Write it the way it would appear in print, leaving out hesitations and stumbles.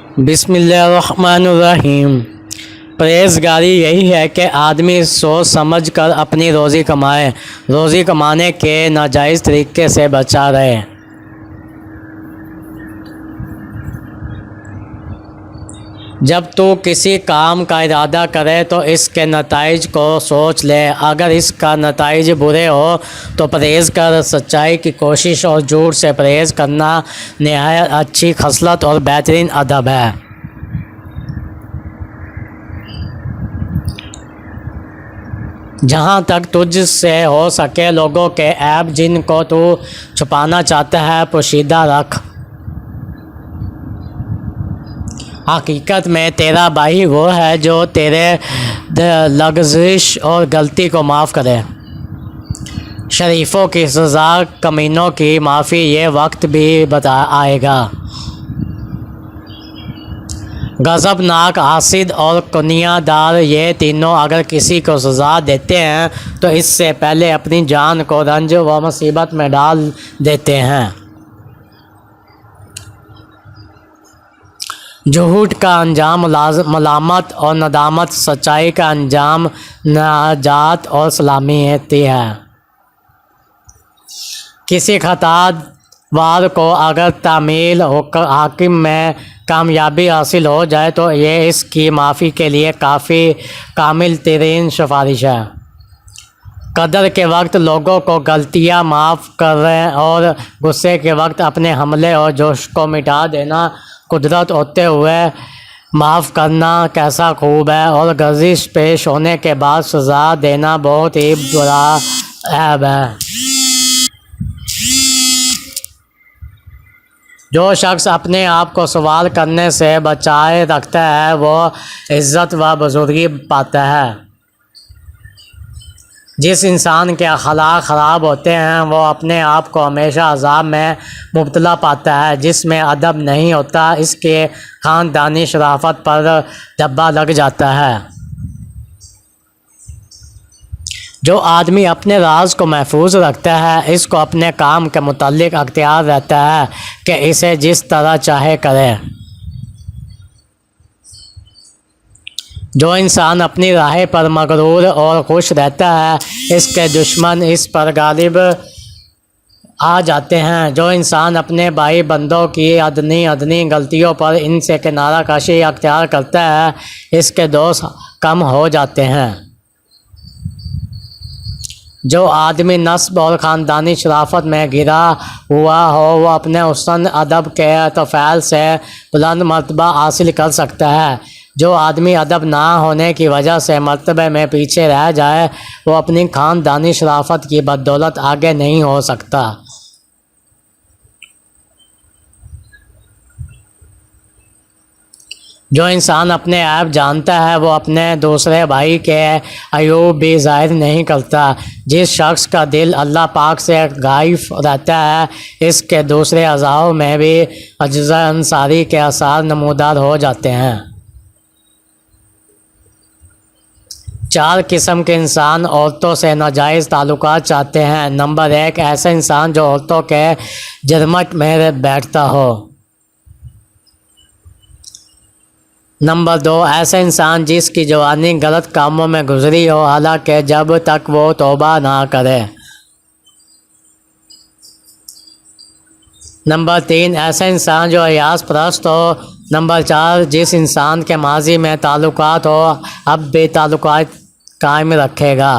بسم اللہ الرحمن الرحیم۔ پرہیزگاری یہی ہے کہ آدمی سوچ سمجھ کر اپنی روزی کمائے، روزی کمانے کے ناجائز طریقے سے بچا رہے۔ جب تو کسی کام کا ارادہ کرے تو اس کے نتائج کو سوچ لے، اگر اس کا نتائج برے ہو تو پرہیز کر۔ سچائی کی کوشش اور جھوٹ سے پرہیز کرنا نہایت اچھی خصلت اور بہترین ادب ہے۔ جہاں تک تجھ سے ہو سکے لوگوں کے عیب جن کو تو چھپانا چاہتا ہے پوشیدہ رکھ۔ حقیقت میں تیرا بھائی وہ ہے جو تیرے لغزش اور غلطی کو معاف کرے۔ شریفوں کی سزا، کمینوں کی معافی، یہ وقت بھی آئے گا۔ غضبناک، حاسد اور کنیہ دار، یہ تینوں اگر کسی کو سزا دیتے ہیں تو اس سے پہلے اپنی جان کو رنج و مصیبت میں ڈال دیتے ہیں۔ جھوٹ کا انجام ملامت اور ندامت، سچائی کا انجام نجات اور سلامتی ہے۔ کسی خطا وار کو اگر تعمیل حاکم میں کامیابی حاصل ہو جائے تو یہ اس کی معافی کے لیے کافی کامل ترین سفارش ہے۔ قدر کے وقت لوگوں کو غلطیاں معاف کریں اور غصے کے وقت اپنے حملے اور جوش کو مٹا دینا قدرت ہوتے ہوئے معاف کرنا کیسا خوب ہے، اور لغزش پیش ہونے کے بعد سزا دینا بہت ہی برا عیب ہے۔ جو شخص اپنے آپ کو سوال کرنے سے بچائے رکھتا ہے وہ عزت و بزرگی پاتا ہے۔ جس انسان کے اخلاق خراب ہوتے ہیں وہ اپنے آپ کو ہمیشہ عذاب میں مبتلا پاتا ہے۔ جس میں ادب نہیں ہوتا اس کے خاندانی شرافت پر دھبا لگ جاتا ہے۔ جو آدمی اپنے راز کو محفوظ رکھتا ہے اس کو اپنے کام کے متعلق اختیار رہتا ہے کہ اسے جس طرح چاہے کرے۔ جو انسان اپنی راہ پر مغرور اور خوش رہتا ہے اس کے دشمن اس پر غالب آ جاتے ہیں۔ جو انسان اپنے بھائی بندوں کی ادنی غلطیوں پر ان سے کنارہ کشی اختیار کرتا ہے اس کے دوست کم ہو جاتے ہیں۔ جو آدمی نسب اور خاندانی شرافت میں گھرا ہوا ہو وہ اپنے حسن ادب کے طفیل سے بلند مرتبہ حاصل کر سکتا ہے۔ جو آدمی ادب نہ ہونے کی وجہ سے مرتبے میں پیچھے رہ جائے وہ اپنی خاندانی شرافت کی بدولت آگے نہیں ہو سکتا۔ جو انسان اپنے عیب جانتا ہے وہ اپنے دوسرے بھائی کے عیوب بھی ظاہر نہیں کرتا۔ جس شخص کا دل اللہ پاک سے غائب رہتا ہے اس کے دوسرے اعضاء میں بھی عجز انصاری کے آثار نمودار ہو جاتے ہیں۔ 4 قسم کے انسان عورتوں سے ناجائز تعلقات چاہتے ہیں۔ نمبر 1، ایسا انسان جو عورتوں کے جرمٹ میں بیٹھتا ہو۔ نمبر 2، ایسا انسان جس کی جوانی غلط کاموں میں گزری ہو حالانکہ جب تک وہ توبہ نہ کرے۔ نمبر 3، ایسا انسان جو ایاس پرست ہو۔ نمبر 4، جس انسان کے ماضی میں تعلقات ہو اب بھی تعلقات قائم رکھے گا۔